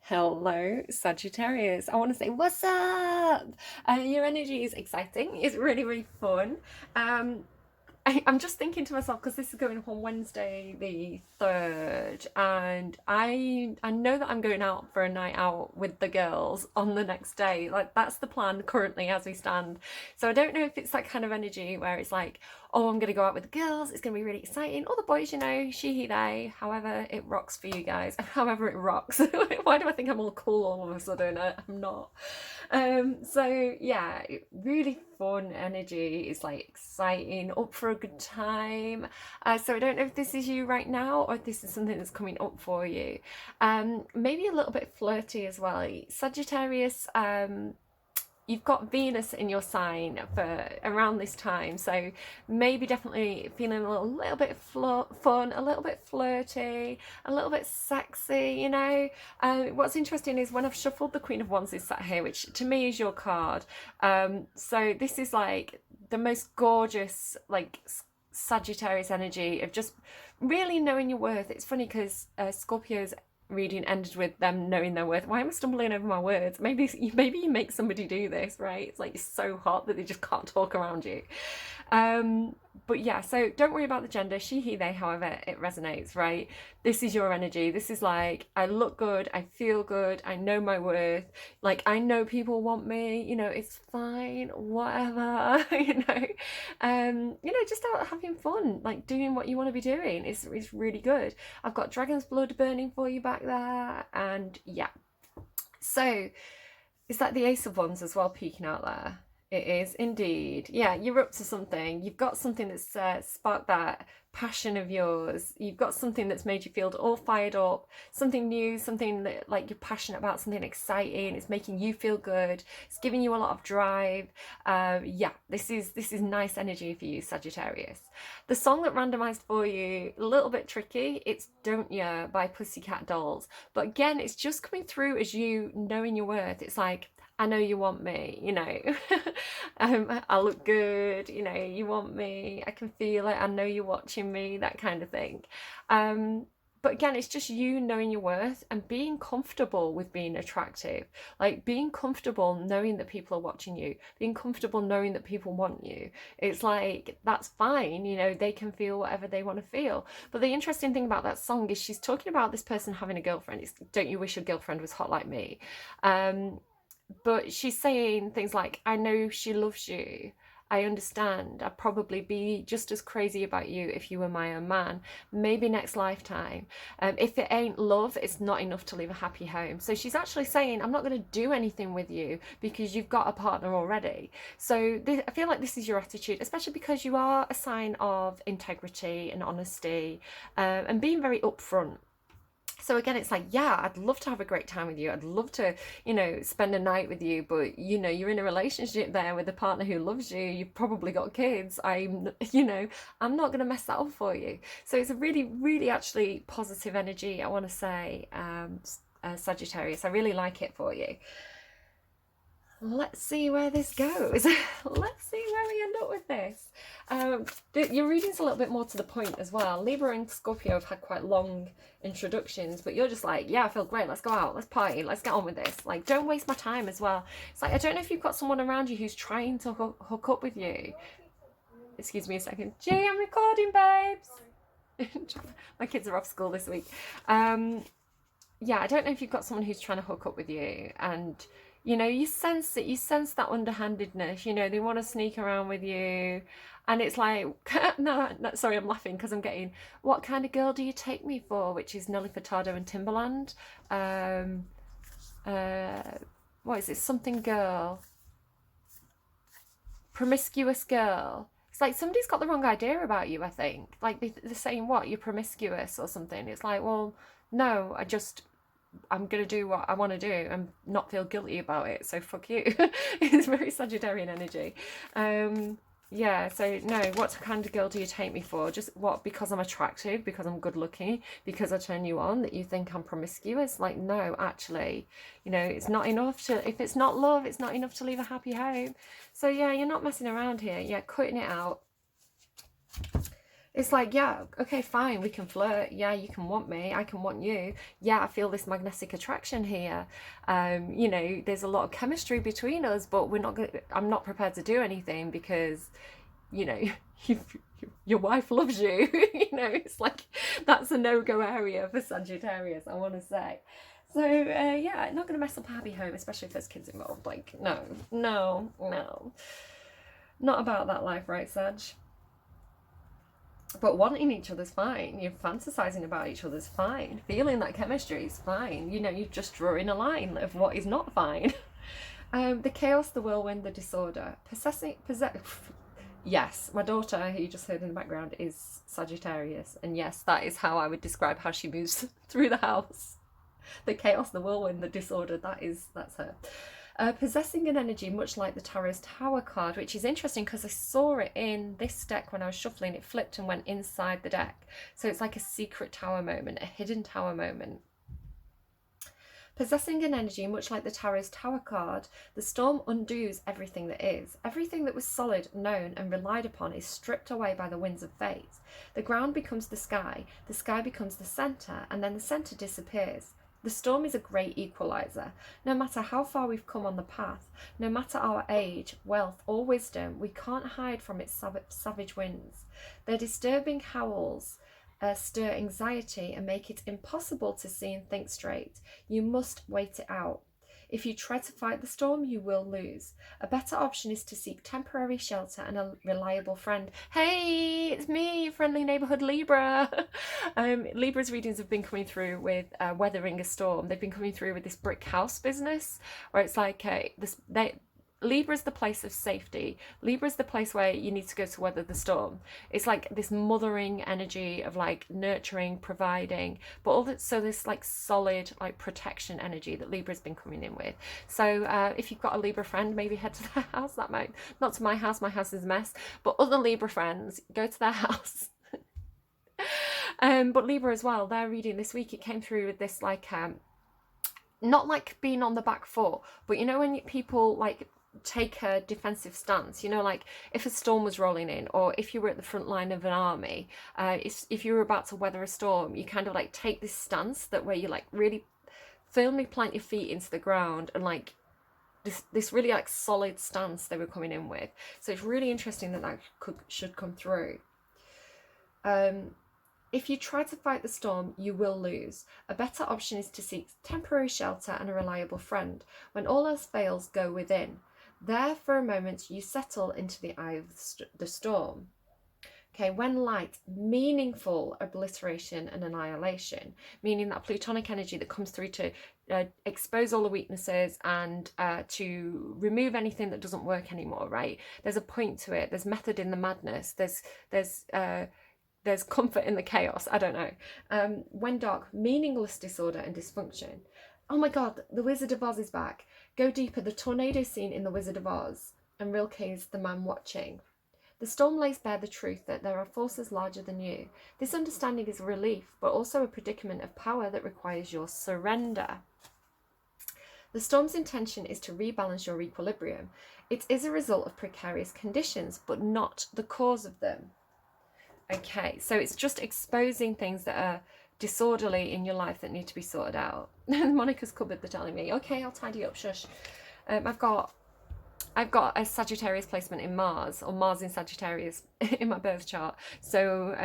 Hello, Sagittarius. I want to say, what's up? Your energy is exciting. It's really, really fun. Um, I'm just thinking to myself because this is going up on Wednesday the 3rd, and I know that I'm going out for a night out with the girls on the next day. Like that's the plan currently as we stand. So I don't know if it's that kind of energy where it's like, oh, I'm gonna go out with the girls. It's gonna be really exciting. All the boys, she, he, they. However, it rocks for you guys. However, it rocks. Why do I think I'm all cool all of a sudden? I'm not. So yeah, really fun energy. It's like exciting, up for a good time. So I don't know if this is you right now or if this is something that's coming up for you. Maybe a little bit flirty as well. Sagittarius, you've got Venus in your sign for around this time, so maybe definitely feeling a little bit fun, a little bit flirty, a little bit sexy. What's interesting is when I've shuffled the Queen of Wands is sat here, which to me is your card. So this is like the most gorgeous, like Sagittarius energy of just really knowing your worth. It's funny because Scorpio's reading ended with them knowing their worth. Why am I stumbling over my words? Maybe you make somebody do this, right? It's like it's so hot that they just can't talk around you. But yeah, so don't worry about the gender, she, he, they, however it resonates, right? This is your energy. This is like, I look good, I feel good, I know my worth. Like, I know people want me, it's fine, whatever, just out having fun, like doing what you want to be doing. It's really good. I've got dragon's blood burning for you back there, and yeah. So, is that the Ace of Wands as well peeking out there? It is indeed. Yeah, you're up to something. You've got something that's sparked that passion of yours. You've got something that's made you feel all fired up, something new, something that like you're passionate about, something exciting. It's making you feel good. It's giving you a lot of drive. Yeah, this is nice energy for you, Sagittarius. The song that randomized for you, a little bit tricky. It's Don't Ya by Pussycat Dolls. But again, it's just coming through as you knowing your worth. It's like, I know you want me, I look good, you want me, I can feel it, I know you're watching me, that kind of thing. But again, it's just you knowing your worth and being comfortable with being attractive, like being comfortable knowing that people are watching you, being comfortable knowing that people want you. It's like, that's fine, they can feel whatever they want to feel. But the interesting thing about that song is she's talking about this person having a girlfriend. It's Don't You Wish Your Girlfriend Was Hot Like Me. But she's saying things like, I know she loves you. I understand. I'd probably be just as crazy about you if you were my own man. Maybe next lifetime. If it ain't love, it's not enough to leave a happy home. So she's actually saying, I'm not going to do anything with you because you've got a partner already. So I feel like this is your attitude, especially because you are a sign of integrity and honesty, and being very upfront. So again, it's like, yeah, I'd love to have a great time with you. I'd love to, spend a night with you. But, you're in a relationship there with a partner who loves you. You've probably got kids. I'm not going to mess that up for you. So it's a really, really actually positive energy, I want to say, Sagittarius. I really like it for you. Let's see where this goes. Let's see where we end up with this. Your reading's a little bit more to the point as well. Libra and Scorpio have had quite long introductions, but you're just like, yeah, I feel great. Let's go out. Let's party. Let's get on with this. Like, don't waste my time as well. It's like, I don't know if you've got someone around you who's trying to hook up with you. Excuse me a second. Gee, I'm recording, babes. My kids are off school this week. Yeah, I don't know if you've got someone who's trying to hook up with you, and you sense it, you sense that underhandedness, they want to sneak around with you. And it's like, no, sorry, I'm laughing because I'm getting, what kind of girl do you take me for? Which is Nelly Furtado and Timberland. What is it? Something girl. Promiscuous girl. It's like somebody's got the wrong idea about you, I think. Like they're saying, what, you're promiscuous or something. It's like, well, no, I'm going to do what I want to do and not feel guilty about it. So fuck you. It's very Sagittarian energy. Yeah, so no, what kind of girl do you take me for? Just what, because I'm attractive, because I'm good looking, because I turn you on, that you think I'm promiscuous? Like, no, actually, it's not enough to, if it's not love, it's not enough to leave a happy home. So yeah, you're not messing around here. Yeah, cutting it out. It's like, yeah, okay, fine, we can flirt. Yeah, you can want me, I can want you. Yeah, I feel this magnetic attraction here. You know, there's a lot of chemistry between us, but I'm not prepared to do anything because, you know, your wife loves you. You know, it's like, that's a no-go area for Sagittarius, I want to say. So, yeah, not going to mess up a happy home, especially if there's kids involved. Like, no. Not about that life, right, Sag? But wanting each other's fine. You're fantasizing about each other's fine. Feeling that chemistry is fine. You know, you're just drawing a line of what is not fine. The chaos, the whirlwind, the disorder. Yes, my daughter, who you just heard in the background, is Sagittarius. And yes, that is how I would describe how she moves through the house. The chaos, the whirlwind, the disorder, that's her. Possessing an energy much like the Tarot's Tower card, which is interesting because I saw it in this deck when I was shuffling. It flipped and went inside the deck. So it's like a secret tower moment, a hidden tower moment. Possessing an energy much like the Tarot's Tower card, the storm undoes everything that is. Everything that was solid, known and relied upon is stripped away by the winds of fate. The ground becomes the sky becomes the centre, and then the centre disappears. The storm is a great equaliser. No matter how far we've come on the path, no matter our age, wealth or wisdom, we can't hide from its savage winds. Their disturbing howls stir anxiety and make it impossible to see and think straight. You must wait it out. If you try to fight the storm, you will lose. A better option is to seek temporary shelter and a reliable friend. Hey, it's me, your friendly neighbourhood Libra. Libra's readings have been coming through with weathering a storm. They've been coming through with this brick house business, where it's like Libra's the place of safety. Libra's the place where you need to go to weather the storm. It's like this mothering energy of like nurturing, providing, but so this like solid like protection energy that Libra's been coming in with. So if you've got a Libra friend, maybe head to their house. That might, not to my house is a mess, but other Libra friends, go to their house. But Libra as well, their reading this week, it came through with this like not like being on the back foot, but you know when people like take a defensive stance, you know, like if a storm was rolling in, or if you were at the front line of an army, if you were about to weather a storm, you kind of like take this stance that where you like really firmly plant your feet into the ground, and like this really like solid stance they were coming in with. So it's really interesting that should come through. If you try to fight the storm, you will lose. A better option is to seek temporary shelter and a reliable friend. When all else fails, go within. There, for a moment, you settle into the eye of the storm. Okay, when light, meaningful obliteration and annihilation, meaning that plutonic energy that comes through to expose all the weaknesses and to remove anything that doesn't work anymore, right? There's a point to it. There's method in the madness. There's comfort in the chaos. I don't know. When dark, meaningless disorder and dysfunction. Oh my God, the Wizard of Oz is back. Go deeper, the tornado scene in the Wizard of Oz, and Rilke's The Man Watching. The storm lays bare the truth that there are forces larger than you. This understanding is a relief, but also a predicament of power that requires your surrender. The storm's intention is to rebalance your equilibrium. It is a result of precarious conditions, but not the cause of them. Okay, so it's just exposing things that are disorderly in your life that need to be sorted out. Monica's cupboard, they're telling me. Okay, I'll tidy up, shush. I've got a Sagittarius placement in Mars, or Mars in Sagittarius in my birth chart. So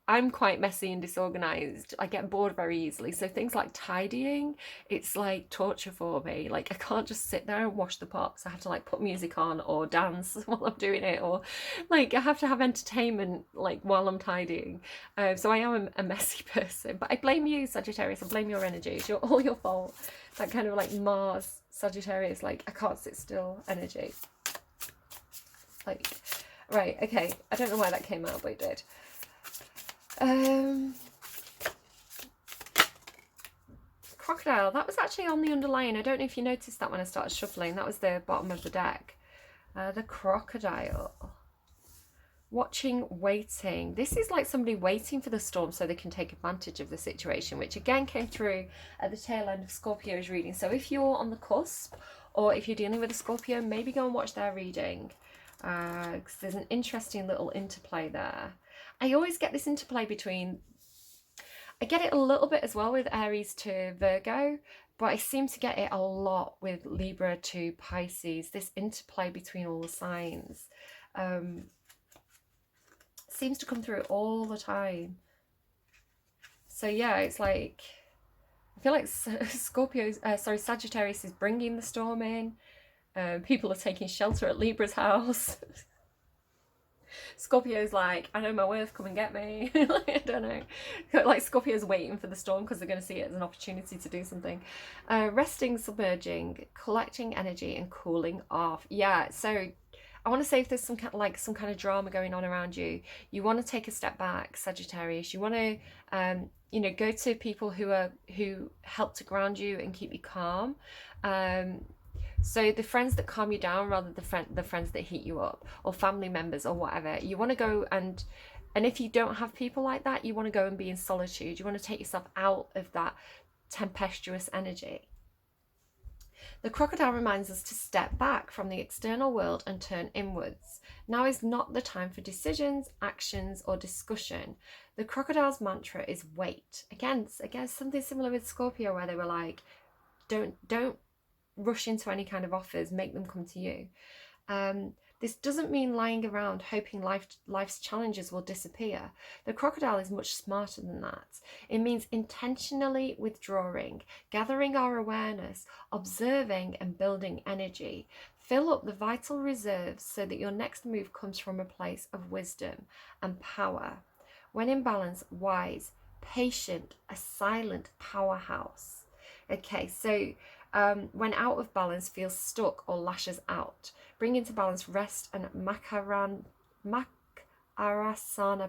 I'm quite messy and disorganized. I get bored very easily. So things like tidying, it's like torture for me. Like I can't just sit there and wash the pots. I have to like put music on or dance while I'm doing it, or like I have to have entertainment like while I'm tidying. So I am a messy person, but I blame you, Sagittarius. I blame your energy. It's all your fault. That kind of like Mars, Sagittarius, like I can't sit still energy. Like, right, okay. I don't know why that came out, but it did. Crocodile, that was actually on the underlying. I don't know if you noticed that when I started shuffling. That was the bottom of the deck. The crocodile. Watching, waiting. This is like somebody waiting for the storm so they can take advantage of the situation, which again came through at the tail end of Scorpio's reading. So if you're on the cusp, or if you're dealing with a Scorpio, maybe go and watch their reading. because there's an interesting little interplay there. I always get this interplay between, I get it a little bit as well with Aries to Virgo, but I seem to get it a lot with Libra to Pisces, this interplay between all the signs. Seems to come through all the time. So yeah, it's like, I feel like Sagittarius is bringing the storm in. People are taking shelter at Libra's house. Scorpio's like, I know my worth, come and get me. I don't know. Like Scorpio's waiting for the storm because they're going to see it as an opportunity to do something. Resting, submerging, collecting energy and cooling off. Yeah, so I want to say if there's some kind of drama going on around you, you want to take a step back, Sagittarius. You want to you know, go to people who help to ground you and keep you calm. So the friends that calm you down rather than the friends that heat you up, or family members or whatever. You want to go and if you don't have people like that, you want to go and be in solitude. You want to take yourself out of that tempestuous energy. The crocodile reminds us to step back from the external world and turn inwards. Now is not the time for decisions, actions, or discussion. The crocodile's mantra is wait. Again, something similar with Scorpio, where they were like, don't rush into any kind of offers, make them come to you. This doesn't mean lying around hoping life's challenges will disappear. The crocodile is much smarter than that. It means intentionally withdrawing, gathering our awareness, observing and building energy. Fill up the vital reserves so that your next move comes from a place of wisdom and power. When in balance, wise, patient, a silent powerhouse. Okay, so when out of balance, feels stuck or lashes out. Bring into balance rest and Makarasana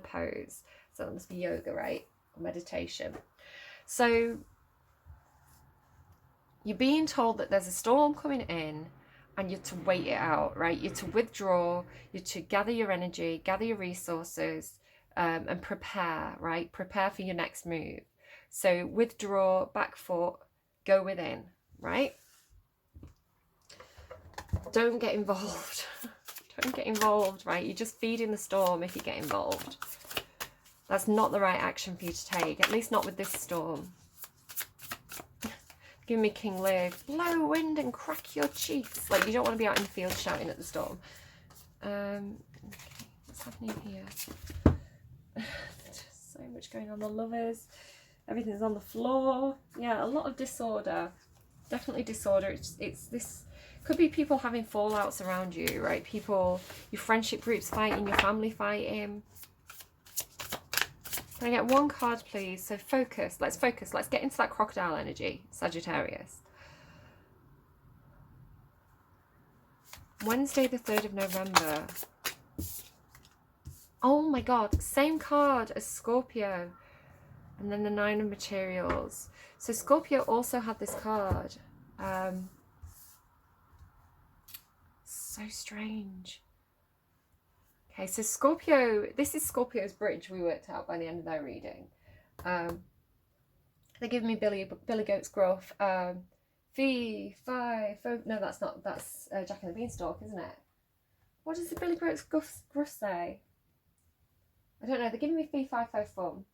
pose. So that must be yoga, right? Or meditation. So you're being told that there's a storm coming in and you're to wait it out, right? You're to withdraw, you're to gather your energy, gather your resources, and prepare, right? Prepare for your next move. So withdraw, back foot, go within. Right? Don't get involved. Don't get involved, right? You're just feeding the storm if you get involved. That's not the right action for you to take, at least not with this storm. Give me King Lear. Blow wind and crack your cheeks. Like, you don't want to be out in the field shouting at the storm. Okay, what's happening here? Just so much going on. The Lovers. Everything's on the floor. Yeah, a lot of disorder. Definitely disorder. It's this could be people having fallouts around you, right? People, your friendship groups fighting, your family fighting. Can I get one card, please? So focus. Let's focus. Let's get into that crocodile energy, Sagittarius. Wednesday, the 3rd of November. Oh my God, same card as Scorpio. And then the 9 of materials. So Scorpio also had this card. So strange. Okay, so Scorpio, this is Scorpio's bridge we worked out by the end of their reading. They give me Billy Goat's Gruff. Fee, fi, fo. No, that's not. That's Jack and the Beanstalk, isn't it? What does the Billy Goat's Gruff say? I don't know. They're giving me fee, fi, fo, fum.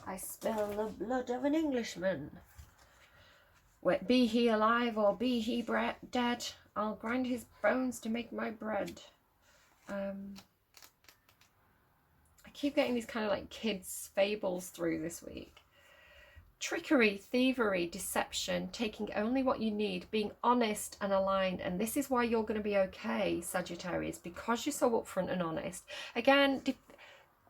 I smell the blood of an Englishman. Be he alive or be he dead, I'll grind his bones to make my bread. I keep getting these kind of like kids' fables through this week. Trickery, thievery, deception, taking only what you need, being honest and aligned. And this is why you're going to be okay, Sagittarius, because you're so upfront and honest. Again,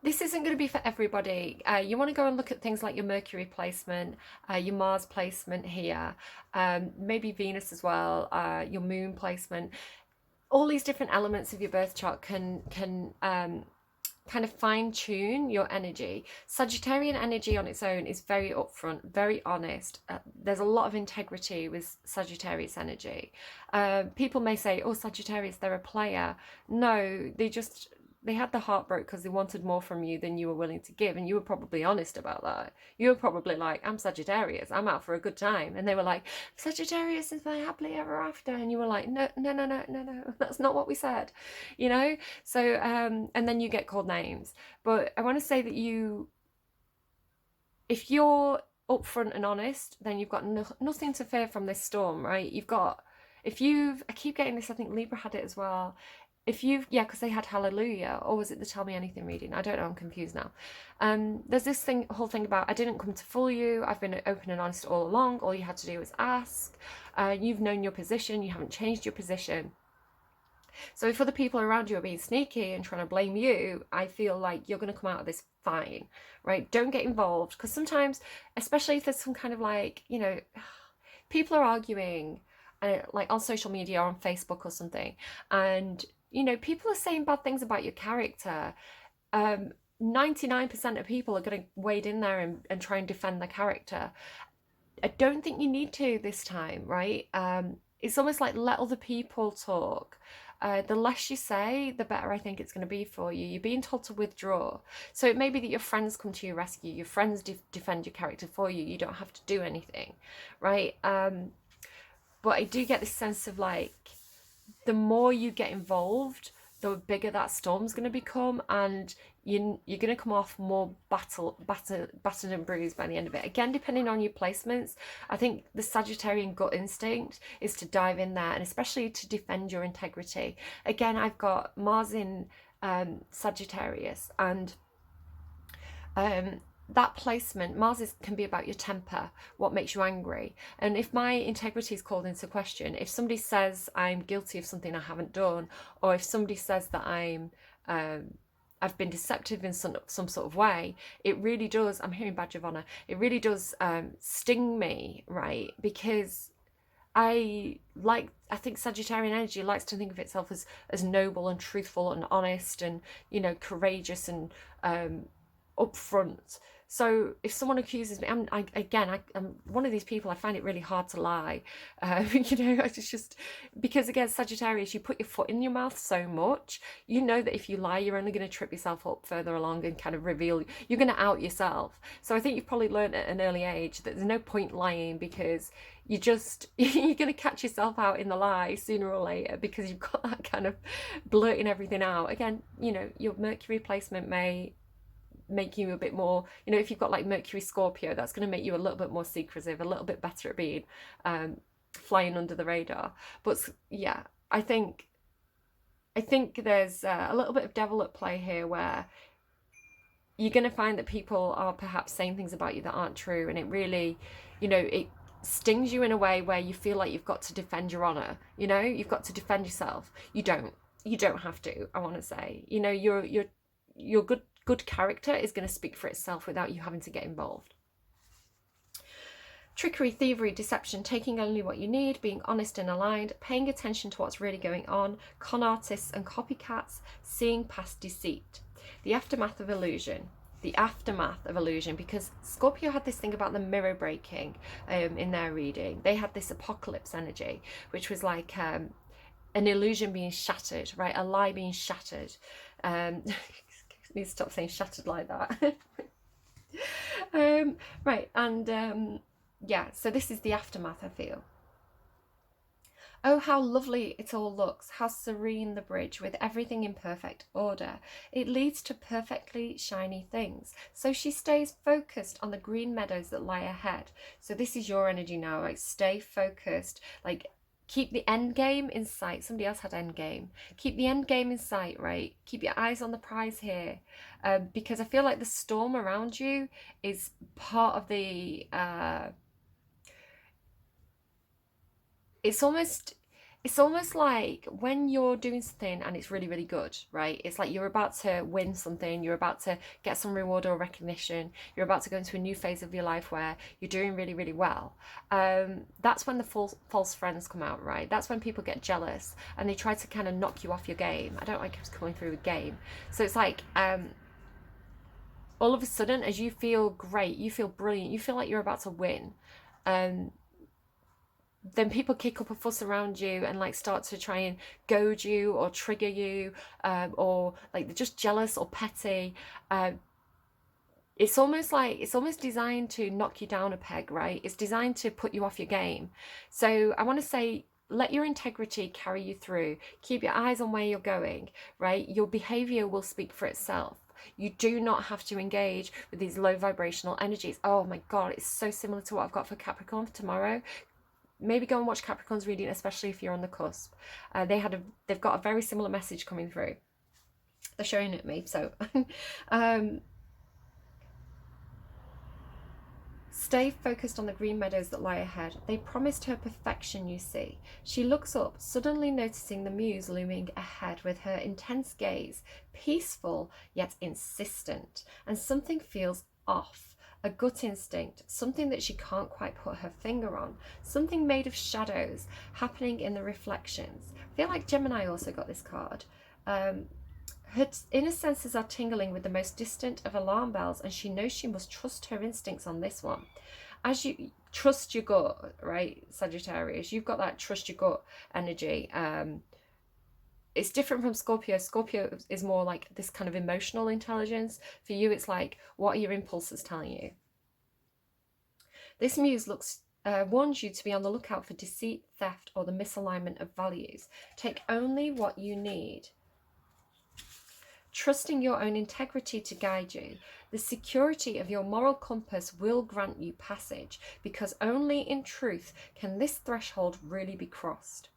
this isn't going to be for everybody. You want to go and look at things like your Mercury placement, your Mars placement here, maybe Venus as well, your Moon placement. All these different elements of your birth chart can kind of fine-tune your energy. Sagittarian energy on its own is very upfront, very honest. There's a lot of integrity with Sagittarius energy. People may say, oh, Sagittarius, they're a player. No, the heart broke because they wanted more from you than you were willing to give, and you were probably honest about that. You were probably like, I'm Sagittarius, I'm out for a good time, and they were like, Sagittarius is my happily ever after, and you were like, no, that's not what we said, you know. So and then you get called names. But I want to say that if you're upfront and honest, then you've got nothing to fear from this storm, right? I keep getting this, I think Libra had it as well. Because they had Hallelujah, or was it the Tell Me Anything reading? I don't know, I'm confused now. There's this whole thing about, I didn't come to fool you, I've been open and honest all along, all you had to do was ask. You've known your position, you haven't changed your position. So if other people around you are being sneaky and trying to blame you, I feel like you're going to come out of this fine, right? Don't get involved, because sometimes, especially if there's some kind of like, you know, people are arguing like on social media or on Facebook or something, and you know, people are saying bad things about your character. 99% of people are going to wade in there and try and defend their character. I don't think you need to this time, right? It's almost like let other people talk. The less you say, the better I think it's going to be for you. You're being told to withdraw. So it may be that your friends come to your rescue, your friends defend your character for you. You don't have to do anything, right? But I do get this sense of like, the more you get involved, the bigger that storm's going to become, and you're going to come off more battered and bruised by the end of it. Again, depending on your placements, I think the Sagittarian gut instinct is to dive in there, and especially to defend your integrity. Again, I've got Mars in Sagittarius, and that placement, Mars can be about your temper, what makes you angry. And if my integrity is called into question, if somebody says I'm guilty of something I haven't done, or if somebody says that I've been deceptive in some sort of way, it really does, I'm hearing badge of honour, it really does sting me, right? Because I think Sagittarian energy likes to think of itself as noble and truthful and honest and, you know, courageous and upfront. So if someone accuses me, I'm one of these people, I find it really hard to lie. You know, it's just because, again, Sagittarius, you put your foot in your mouth so much, you know that if you lie, you're only going to trip yourself up further along and kind of reveal, you're going to out yourself. So I think you've probably learned at an early age that there's no point lying, because you're going to catch yourself out in the lie sooner or later, because you've got that kind of blurting everything out. Again, you know, your Mercury placement may make you a bit more, you know, if you've got like Mercury Scorpio, that's going to make you a little bit more secretive, a little bit better at being flying under the radar. But yeah, I think there's a little bit of devil at play here, where you're going to find that people are perhaps saying things about you that aren't true, and it really, you know, it stings you in a way where you feel like you've got to defend your honor. You know, you've got to defend yourself. You don't have to, I want to say. You know, your good character is going to speak for itself without you having to get involved. Trickery, thievery, deception, taking only what you need, being honest and aligned, paying attention to what's really going on, con artists and copycats, seeing past deceit. The aftermath of illusion. Because Scorpio had this thing about the mirror breaking in their reading. They had this apocalypse energy, which was like an illusion being shattered, right? A lie being shattered. Need to stop saying shattered like that. Right, and yeah, so this is the aftermath, I feel. Oh, how lovely it all looks, how serene the bridge, with everything in perfect order. It leads to perfectly shiny things. So she stays focused on the green meadows that lie ahead. So this is your energy now, like stay focused, like keep the end game in sight. Somebody else had end game. Keep the end game in sight, right? Keep your eyes on the prize here, because I feel like the storm around you is part of the. It's almost like when you're doing something and it's really, really good, right? It's like you're about to win something, you're about to get some reward or recognition, you're about to go into a new phase of your life where you're doing really, really well. That's when the false friends come out, right? That's when people get jealous and they try to kind of knock you off your game. I don't like coming through a game. So it's like all of a sudden, as you feel great, you feel brilliant, you feel like you're about to win, then people kick up a fuss around you and like start to try and goad you or trigger you, or like they're just jealous or petty. It's almost designed to knock you down a peg, right? It's designed to put you off your game. So I want to say, let your integrity carry you through. Keep your eyes on where you're going, right? Your behavior will speak for itself. You do not have to engage with these low vibrational energies. Oh my God, it's so similar to what I've got for Capricorn for tomorrow. Maybe go and watch Capricorn's reading, especially if you're on the cusp. They've got a very similar message coming through. They're showing it me, so stay focused on the green meadows that lie ahead. They promised her perfection, you see. She looks up, suddenly noticing the muse looming ahead with her intense gaze, peaceful yet insistent, and something feels off. A gut instinct, something that she can't quite put her finger on, something made of shadows happening in the reflections. I feel like Gemini also got this card. Her inner senses are tingling with the most distant of alarm bells, and she knows she must trust her instincts on this one. As you trust your gut, right, Sagittarius, you've got that trust your gut energy. It's different from Scorpio. Scorpio is more like this kind of emotional intelligence. For you, it's like, what are your impulses telling you? This muse warns you to be on the lookout for deceit, theft, or the misalignment of values. Take only what you need. Trusting your own integrity to guide you, the security of your moral compass will grant you passage, because only in truth can this threshold really be crossed.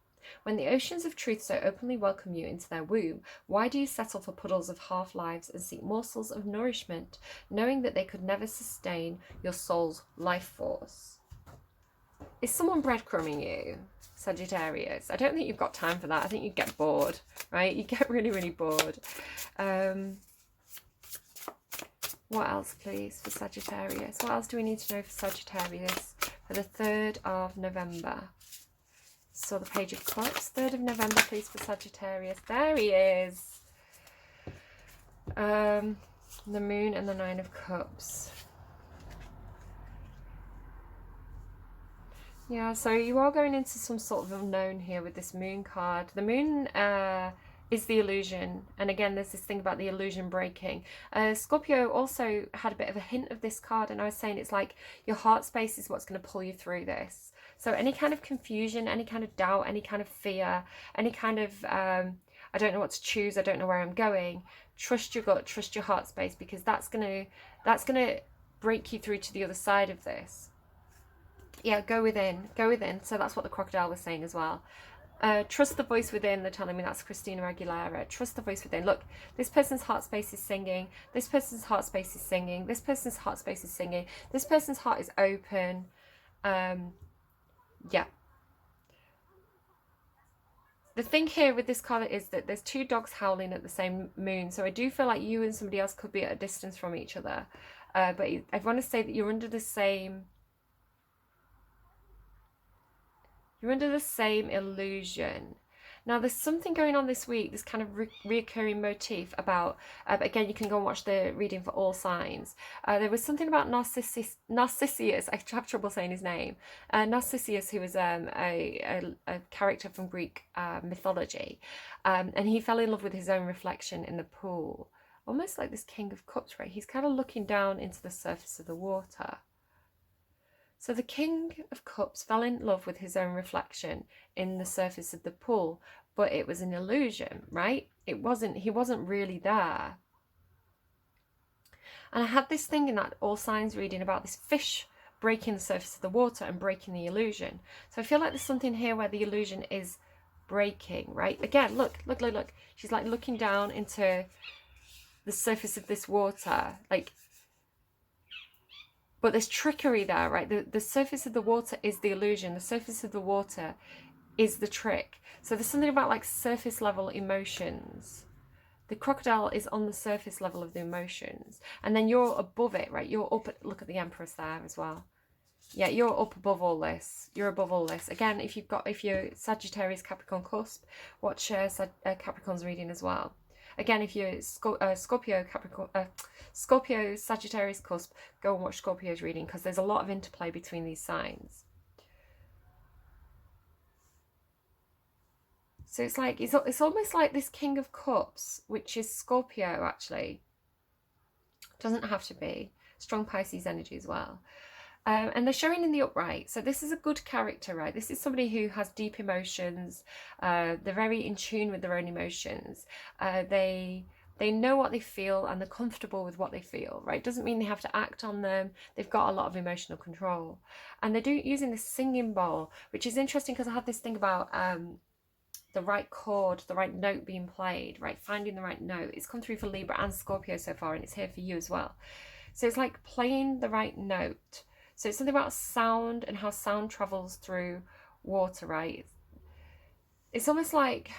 When the oceans of truth so openly welcome you into their womb, why do you settle for puddles of half-lives and seek morsels of nourishment, knowing that they could never sustain your soul's life force? Is someone breadcrumbing you, Sagittarius? I don't think you've got time for that. I think you get bored, right? You get really, really bored. What else, please, for Sagittarius? What else do we need to know for Sagittarius for the 3rd of November? So the Page of Cups. 3rd of November, please, for Sagittarius. There he is. The Moon and the 9 of Cups. Yeah, so you are going into some sort of unknown here with this Moon card. The Moon is the illusion. And again, there's this thing about the illusion breaking. Scorpio also had a bit of a hint of this card. And I was saying it's like your heart space is what's going to pull you through this. So any kind of confusion, any kind of doubt, any kind of fear, any kind of, I don't know what to choose, I don't know where I'm going. Trust your gut, trust your heart space, because that's gonna break you through to the other side of this. Yeah, go within, go within. So that's what the crocodile was saying as well. Trust the voice within. They're telling me that's Christina Aguilera. Trust the voice within. Look, this person's heart space is singing. This person's heart space is singing. This person's heart space is singing. This person's heart is open. Yeah. The thing here with this card is that there's 2 dogs howling at the same moon. So I do feel like you and somebody else could be at a distance from each other. But I want to say that you're under the same... You're under the same illusion. Now, there's something going on this week, this kind of reoccurring motif about, again, you can go and watch the reading for all signs. There was something about Narcissus, I have trouble saying his name, Narcissus, who was a character from Greek mythology, and he fell in love with his own reflection in the pool, almost like this King of Cups, right? He's kind of looking down into the surface of the water. So the King of Cups fell in love with his own reflection in the surface of the pool, but it was an illusion, right? He wasn't really there. And I had this thing in that all signs reading about this fish breaking the surface of the water and breaking the illusion. So I feel like there's something here where the illusion is breaking, right? Again, look. She's like looking down into the surface of this water, like, but there's trickery there, right? The surface of the water is the illusion. The surface of the water is the trick. So there's something about like surface level emotions. The crocodile is on the surface level of the emotions. And then you're above it, right? You're up at, look at the Empress there as well. Yeah, you're up above all this. You're above all this. Again, if you're Sagittarius, Capricorn cusp, watch Capricorn's reading as well. Again, if you're Scorpio, Capricorn, Scorpio, Sagittarius cusp, go and watch Scorpio's reading, because there's a lot of interplay between these signs. So it's like, it's almost like this King of Cups, which is Scorpio actually. Doesn't have to be. Strong Pisces energy as well. And they're showing in the upright. So this is a good character, right? This is somebody who has deep emotions. They're very in tune with their own emotions. They know what they feel and they're comfortable with what they feel, right? Doesn't mean they have to act on them. They've got a lot of emotional control. And they're using this singing bowl, which is interesting because I have this thing about the right chord, the right note being played, right? Finding the right note. It's come through for Libra and Scorpio so far, and it's here for you as well. So it's like playing the right note. So it's something about sound and how sound travels through water, right? It's almost like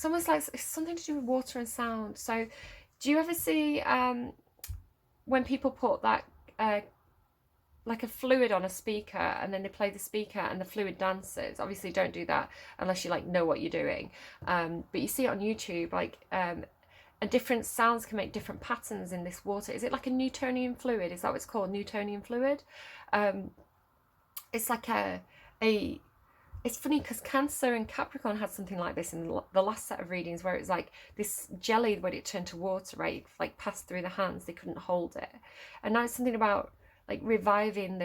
it's something to do with water and sound. So do you ever see when people put that like a fluid on a speaker and then they play the speaker and the fluid dances? Obviously don't do that unless you like know what you're doing. But you see it on YouTube, like and different sounds can make different patterns in this water. Is it like a Newtonian fluid? Is that what it's called? Newtonian fluid? It's like it's funny because Cancer and Capricorn had something like this in the last set of readings, where it's like this jelly, when it turned to water, right? Like passed through the hands, they couldn't hold it. And now it's something about like reviving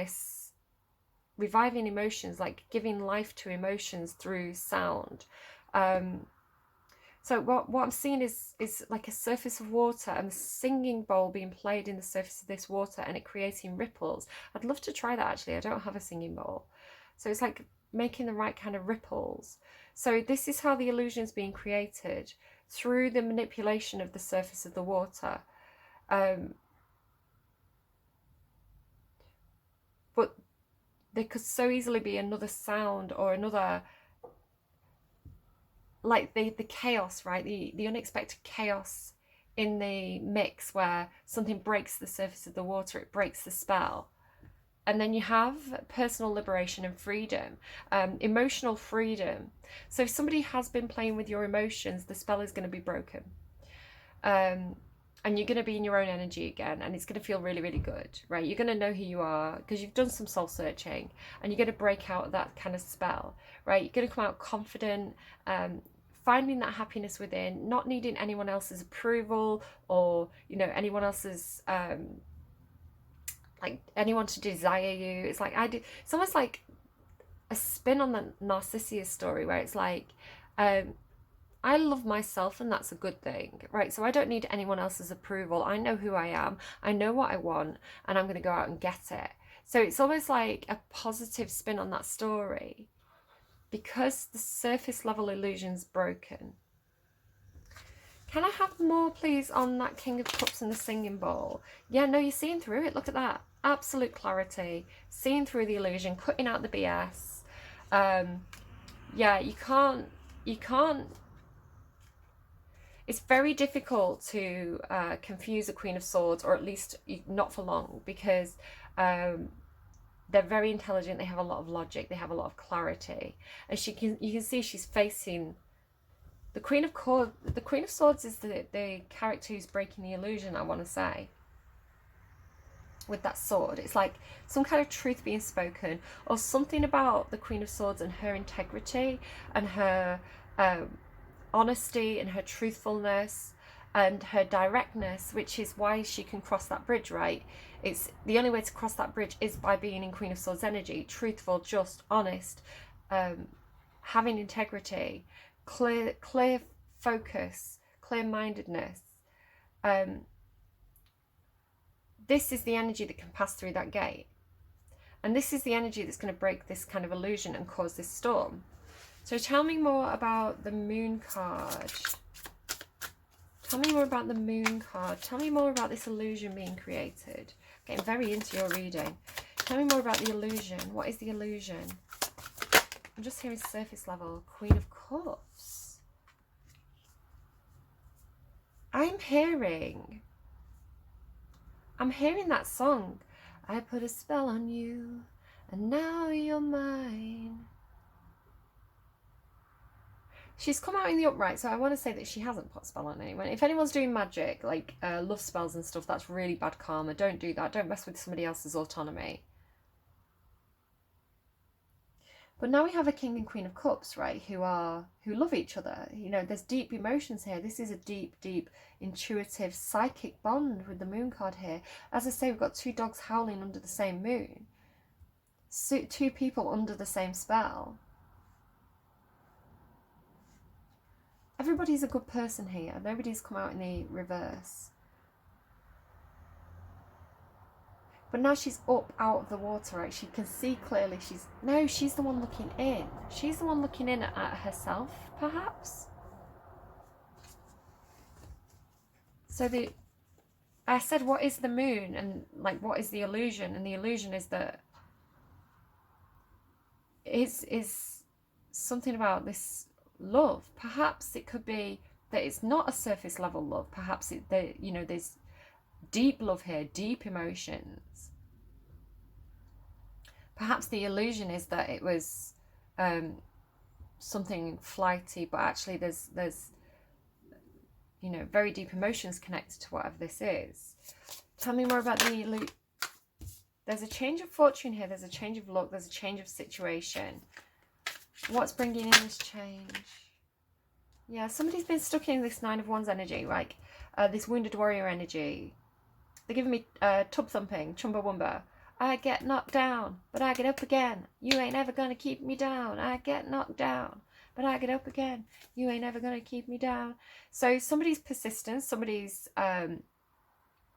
emotions, like giving life to emotions through sound. So what I'm seeing is like a surface of water and the singing bowl being played in the surface of this water and it creating ripples. I'd love to try that actually. I don't have a singing bowl. So it's like making the right kind of ripples. So this is how the illusion is being created, through the manipulation of the surface of the water. But there could so easily be another sound or another, like the chaos, right? The unexpected chaos in the mix where something breaks the surface of the water, it breaks the spell. And then you have personal liberation and freedom, emotional freedom. So if somebody has been playing with your emotions, the spell is going to be broken. And you're going to be in your own energy again, and it's going to feel really, really good, right? You're going to know who you are because you've done some soul searching, and you're going to break out of that kind of spell, right? You're going to come out confident, finding that happiness within, not needing anyone else's approval or, you know, anyone else's, like anyone to desire you. It's like it's almost like a spin on the Narcissus story, where it's like, I love myself and that's a good thing, right? So I don't need anyone else's approval. I know who I am, I know what I want, and I'm going to go out and get it. So it's almost like a positive spin on that story because the surface level illusion's broken. Can I have more, please, on that King of Cups and the singing bowl? Yeah, no, you're seeing through it. Look at that. Absolute clarity. Seeing through the illusion, cutting out the BS. Yeah, you can't... It's very difficult to confuse a Queen of Swords, or at least not for long, because they're very intelligent. They have a lot of logic. They have a lot of clarity. And you can see she's facing... The Queen of Swords is the character who's breaking the illusion, I want to say. With that sword, it's like some kind of truth being spoken, or something about the Queen of Swords and her integrity and her honesty and her truthfulness and her directness, which is why she can cross that bridge, right? It's the only way to cross that bridge is by being in Queen of Swords energy, truthful, just, honest, having integrity, clear focus, clear-mindedness. This is the energy that can pass through that gate. And this is the energy that's going to break this kind of illusion and cause this storm. So tell me more about the Moon card. Tell me more about the Moon card. Tell me more about this illusion being created. Getting very into your reading. Tell me more about the illusion. What is the illusion? I'm just hearing surface level. Queen of Cups. I'm hearing that song. I put a spell on you, and now you're mine. She's come out in the upright, so I want to say that she hasn't put a spell on anyone. If anyone's doing magic, like love spells and stuff, that's really bad karma. Don't do that. Don't mess with somebody else's autonomy. But now we have a King and Queen of Cups, right, who love each other. You know, there's deep emotions here. This is a deep, deep, intuitive, psychic bond with the Moon card here. As I say, we've got two dogs howling under the same moon. So, two people under the same spell. Everybody's a good person here. Nobody's come out in the reverse. But now she's up out of the water, right? She can see clearly. She's the one looking in. She's the one looking in at herself, perhaps. So I said, what is the moon? And like, what is the illusion? And the illusion is that is something about this love. Perhaps it could be that it's not a surface level love. Perhaps there's deep love here, deep emotions. Perhaps the illusion is that it was something flighty, but actually there's very deep emotions connected to whatever this is. Tell me more about the there's a change of fortune here, there's a change of luck, there's a change of situation. What's bringing in this change? Yeah, somebody's been stuck in this Nine of Wands energy, like this wounded warrior energy. They're giving me tub thumping, Chumbawamba. I get knocked down, but I get up again. You ain't ever gonna keep me down. I get knocked down, but I get up again. You ain't ever gonna keep me down. So somebody's persistence, somebody's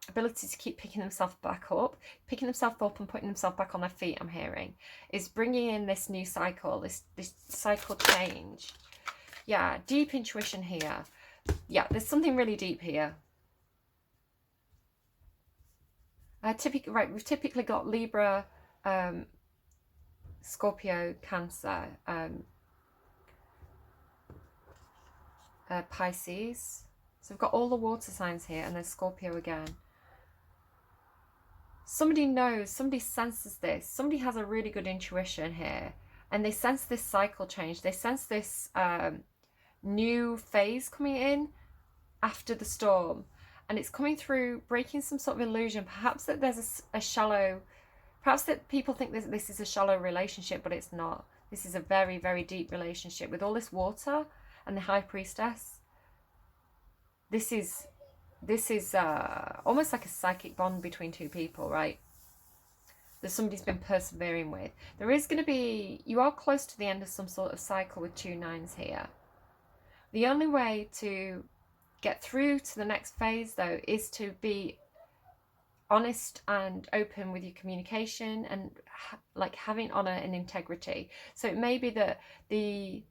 ability to keep picking themselves back up, and putting themselves back on their feet, I'm hearing, is bringing in this new cycle, this cycle change. Yeah, deep intuition here. Yeah, there's something really deep here. We've typically got Libra, Scorpio, Cancer, Pisces. So we've got all the water signs here, and then Scorpio again. Somebody knows, somebody senses this. Somebody has a really good intuition here, and they sense this cycle change. They sense this new phase coming in after the storm. And it's coming through, breaking some sort of illusion. Perhaps that there's a shallow, perhaps that people think this is a shallow relationship, but it's not. This is a very, very deep relationship. With all this water and the High Priestess, this is almost like a psychic bond between two people, right? That somebody's been persevering with. There is going to be, you are close to the end of some sort of cycle with 2 9s here. The only way to get through to the next phase, though, is to be honest and open with your communication and like having honor and integrity. So it may be that the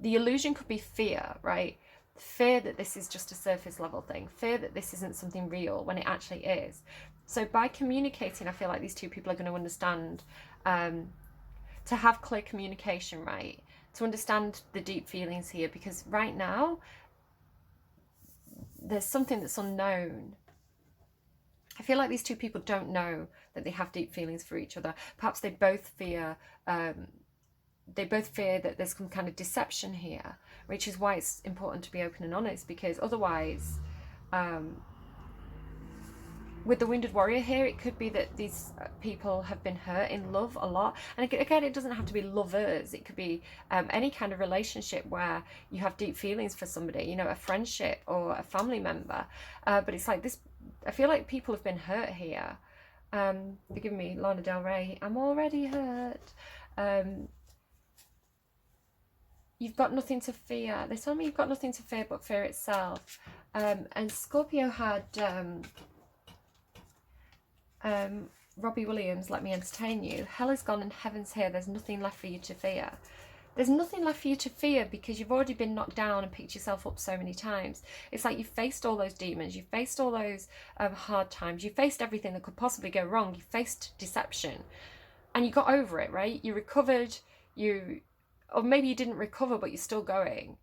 illusion could be fear, right? Fear that this is just a surface level thing, fear that this isn't something real when it actually is. So by communicating, I feel like these two people are going to understand, to have clear communication, right? To understand the deep feelings here, because right now there's something that's unknown. I feel like these two people don't know that they have deep feelings for each other. Perhaps they both fear that there's some kind of deception here, which is why it's important to be open and honest, because otherwise, with the wounded warrior here, it could be that these people have been hurt in love a lot. And again, it doesn't have to be lovers. It could be any kind of relationship where you have deep feelings for somebody, you know, a friendship or a family member. But it's like this, I feel like people have been hurt here. They're giving me Lana Del Rey, I'm already hurt. You've got nothing to fear. They told me you've got nothing to fear but fear itself. And Scorpio had... Robbie Williams, Let Me Entertain You. Hell is gone and heaven's here. There's nothing left for you to fear. There's nothing left for you to fear because you've already been knocked down and picked yourself up so many times. It's like you faced all those demons. You faced all those hard times. You faced everything that could possibly go wrong. You faced deception and you got over it, right? You recovered. Or maybe you didn't recover, but you're still going.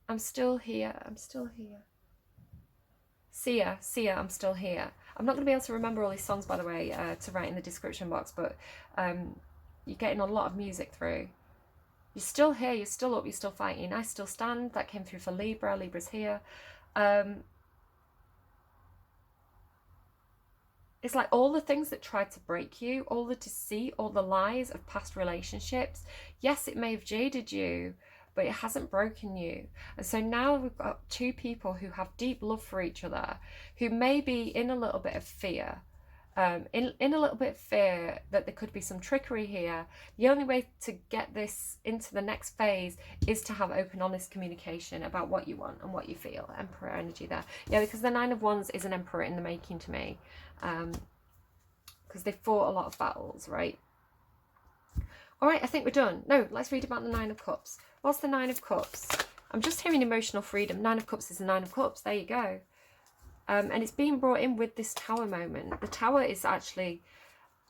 I'm still here. I'm still here. Sia, I'm still here. I'm not going to be able to remember all these songs, by the way, to write in the description box, but you're getting a lot of music through. You're still here, you're still up, you're still fighting. I still stand. That came through for Libra. Libra's here. It's like all the things that tried to break you, all the deceit, all the lies of past relationships. Yes, it may have jaded you, but it hasn't broken you. And so now we've got two people who have deep love for each other, who may be in a little bit of fear. In a little bit of fear that there could be some trickery here. The only way to get this into the next phase is to have open, honest communication about what you want and what you feel. Emperor energy there. Yeah, because the Nine of Wands is an emperor in the making to me. Because they fought a lot of battles, right? All right, I think we're done. No, let's read about the Nine of Cups. What's the Nine of Cups? I'm just hearing emotional freedom. Nine of Cups is the Nine of Cups. There you go. And it's being brought in with this Tower moment. The Tower is actually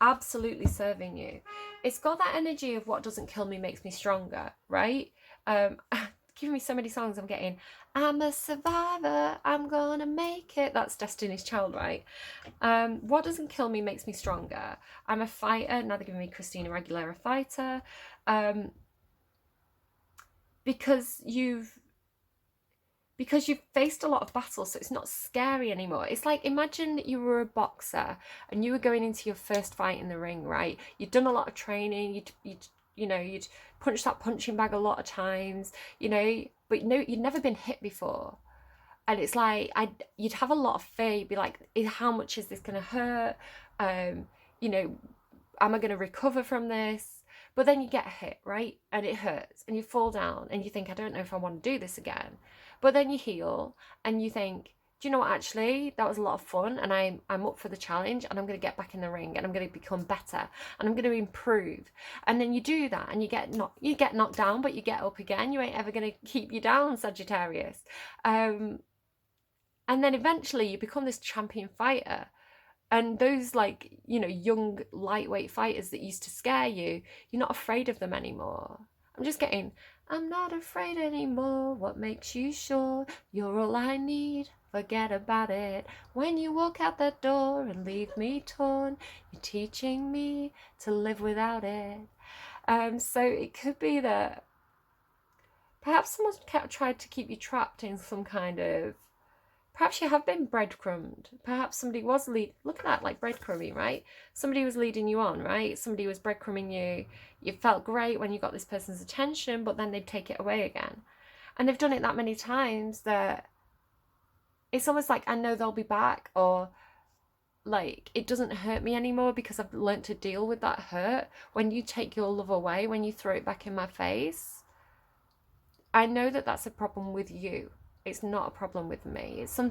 absolutely serving you. It's got that energy of what doesn't kill me makes me stronger, right? Giving me so many songs. I'm getting, I'm a survivor, I'm gonna make it. That's Destiny's Child, right? What doesn't kill me makes me stronger. I'm a fighter. Now they're giving me Christina Aguilera fighter. Because you've faced a lot of battles, so it's not scary anymore. It's like, imagine you were a boxer and you were going into your first fight in the ring, right? You'd done a lot of training, you'd punched that punching bag a lot of times, but you'd never been hit before. And it's like, you'd have a lot of fear. You'd be like, how much is this going to hurt? Am I going to recover from this? But then you get hit, right? And it hurts and you fall down and you think, I don't know if I want to do this again. But then you heal and you think, do you know what, actually, that was a lot of fun and I'm up for the challenge and I'm going to get back in the ring and I'm going to become better and I'm going to improve. And then you do that and you get knocked down, but you get up again. You ain't ever going to keep you down, Sagittarius. And then eventually you become this champion fighter. And those young lightweight fighters that used to scare you, you're not afraid of them anymore. I'm just getting, I'm not afraid anymore. What makes you sure you're all I need? Forget about it. When you walk out that door and leave me torn, you're teaching me to live without it. So it could be that perhaps someone's tried to keep you trapped in some kind of, perhaps you have been breadcrumbed. Perhaps somebody was look at that, like breadcrumbing, right? Somebody was leading you on, right? Somebody was breadcrumbing you. You felt great when you got this person's attention, but then they'd take it away again. And they've done it that many times that it's almost like, I know they'll be back, or like, it doesn't hurt me anymore because I've learned to deal with that hurt. When you take your love away, when you throw it back in my face, I know that that's a problem with you. It's not a problem with me. It's some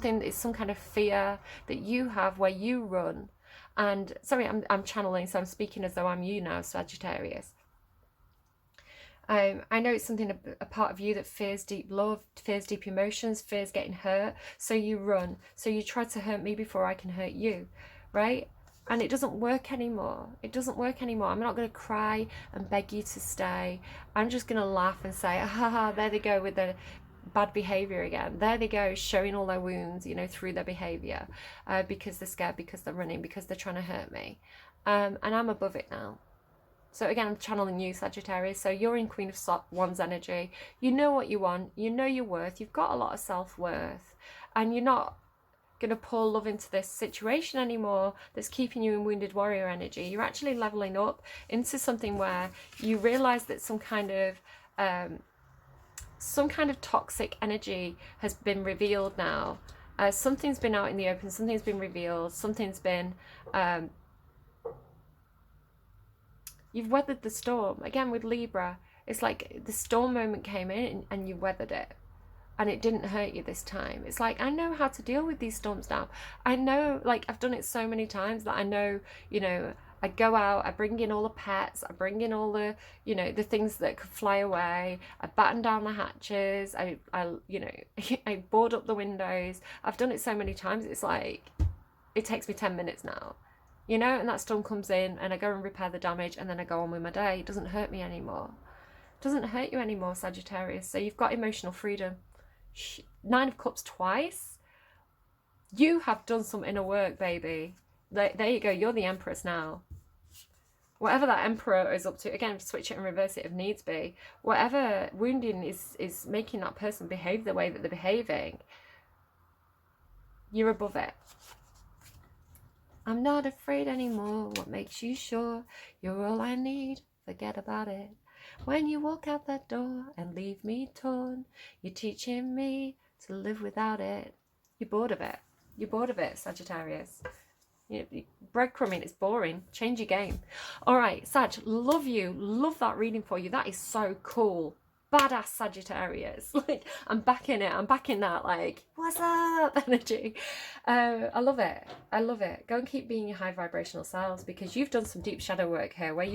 kind of fear that you have where you run. And sorry, I'm channeling, so I'm speaking as though I'm you now, Sagittarius. I know it's something, a part of you that fears deep love, fears deep emotions, fears getting hurt. So you run. So you try to hurt me before I can hurt you, right? And it doesn't work anymore. It doesn't work anymore. I'm not going to cry and beg you to stay. I'm just going to laugh and say, ha, there they go with the bad behavior again. There they go, showing all their wounds, through their behavior, because they're scared, because they're running, because they're trying to hurt me. And I'm above it now. So again, I'm channeling you, Sagittarius. So you're in Queen of Wands energy. You know what you want. You know your worth. You've got a lot of self-worth. And you're not going to pour love into this situation anymore that's keeping you in Wounded Warrior energy. You're actually leveling up into something where you realise that some kind of toxic energy has been revealed now. Something's been out in the open. Something's been revealed. Something's been... You've weathered the storm. Again, with Libra, it's like the storm moment came in and you weathered it. And it didn't hurt you this time. It's like, I know how to deal with these storms now. I know, I've done it so many times that I know, I go out, I bring in all the pets, I bring in all the, the things that could fly away. I batten down the hatches. I I board up the windows. I've done it so many times. It's like, it takes me 10 minutes now. And that storm comes in and I go and repair the damage and then I go on with my day. It doesn't hurt me anymore. It doesn't hurt you anymore, Sagittarius. So you've got emotional freedom. Nine of Cups twice. You have done some inner work, baby. There you go. You're the Empress now. Whatever that Emperor is up to, again, switch it and reverse it if needs be. Whatever wounding is making that person behave the way that they're behaving, you're above it. I'm not afraid anymore. What makes you sure you're all I need? Forget about it. When you walk out that door and leave me torn, you're teaching me to live without it. You're bored of it. You're bored of it, Sagittarius. Breadcrumbing, it's boring. Change your game. All right, Sag, love you. Love that reading for you. That is so cool. Badass Sagittarius. Like, I'm back in it. I'm back in that, like, what's up energy. I love it. I love it. Go and keep being your high vibrational selves, because you've done some deep shadow work here where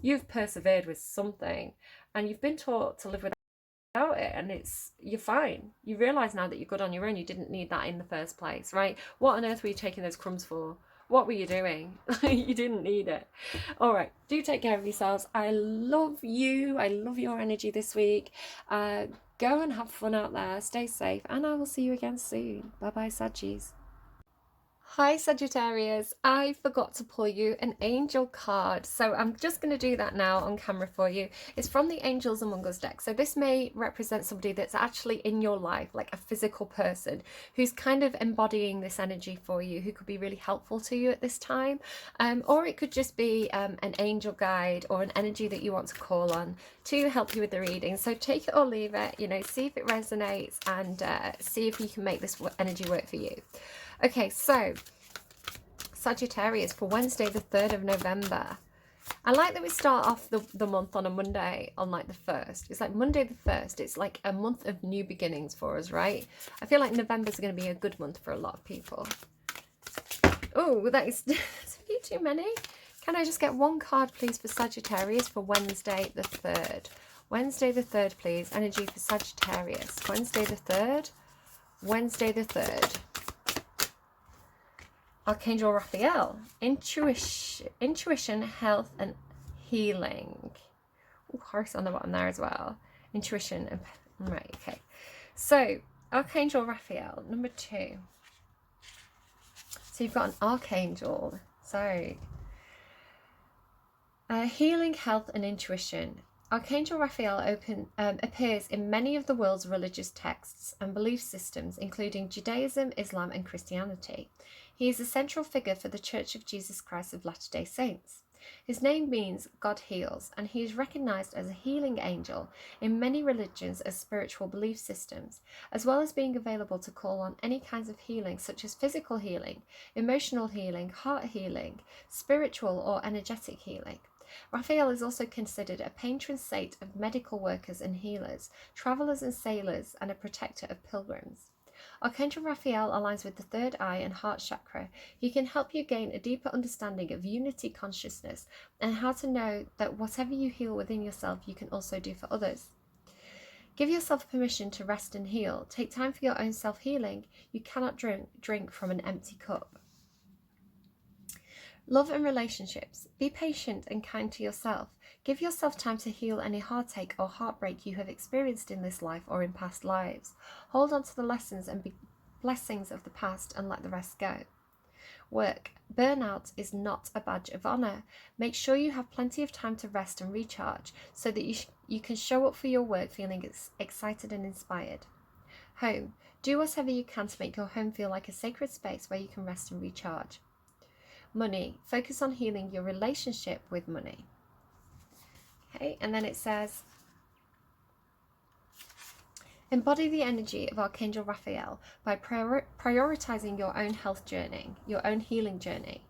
you've persevered with something and you've been taught to live without it, and you're fine. You realize now that you're good on your own. You didn't need that in the first place, right? What on earth were you taking those crumbs for? What were you doing? You didn't need it. All right, do take care of yourselves. I love you. I love your energy this week. Go and have fun out there. Stay safe, and I will see you again soon. Bye bye, Saggies. Hi Sagittarius, I forgot to pull you an angel card, so I'm just going to do that now on camera for you. It's from the Angels Among Us deck, so this may represent somebody that's actually in your life, like a physical person who's kind of embodying this energy for you, who could be really helpful to you at this time, or it could just be an angel guide or an energy that you want to call on to help you with the reading. So take it or leave it, you know, see if it resonates, and see if you can make this energy work for you. Okay, so Sagittarius for Wednesday the 3rd of November. I like that we start off the month on a Monday, on like the 1st. It's like Monday the 1st. It's like a month of new beginnings for us, right? I feel like November's going to be a good month for a lot of people. Oh, that is a few too many. Can I just get one card, please, for Sagittarius for Wednesday the 3rd? Wednesday the 3rd, please. Energy for Sagittarius. Wednesday the 3rd. Wednesday the 3rd. Archangel Raphael, intuition, health, and healing. Ooh, horse on the bottom there as well. Intuition, right, okay. So, Archangel Raphael, number 2. So you've got an Archangel. So, healing, health, and intuition. Archangel Raphael appears in many of the world's religious texts and belief systems, including Judaism, Islam, and Christianity. He is a central figure for the Church of Jesus Christ of Latter-day Saints. His name means God heals, and he is recognized as a healing angel in many religions as spiritual belief systems, as well as being available to call on any kinds of healing, such as physical healing, emotional healing, heart healing, spiritual or energetic healing. Raphael is also considered a patron saint of medical workers and healers, travelers and sailors, and a protector of pilgrims. Archangel Raphael aligns with the third eye and heart chakra. He can help you gain a deeper understanding of unity consciousness and how to know that whatever you heal within yourself, you can also do for others. Give yourself permission to rest and heal. Take time for your own self-healing. You cannot drink from an empty cup. Love and relationships. Be patient and kind to yourself. Give yourself time to heal any heartache or heartbreak you have experienced in this life or in past lives. Hold on to the lessons and blessings of the past and let the rest go. Work. Burnout is not a badge of honor. Make sure you have plenty of time to rest and recharge so that you can show up for your work feeling excited and inspired. Home. Do whatever you can to make your home feel like a sacred space where you can rest and recharge. Money. Focus on healing your relationship with money. Okay, and then it says, embody the energy of Archangel Raphael by prioritizing your own health journey, your own healing journey,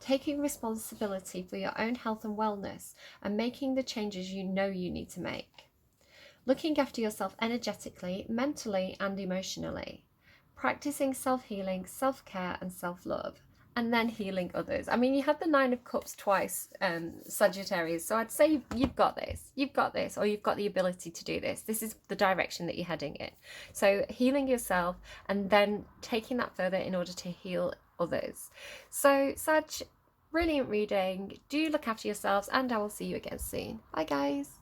taking responsibility for your own health and wellness, and making the changes you know you need to make. Looking after yourself energetically, mentally, and emotionally. Practicing self-healing, self-care, and self-love. And then healing others. I mean, you had the 9 of Cups twice, Sagittarius, so I'd say you've got this. You've got this, or you've got the ability to do this. This is the direction that you're heading in. So healing yourself and then taking that further in order to heal others. So, Sag, brilliant reading. Do look after yourselves, and I will see you again soon. Bye, guys.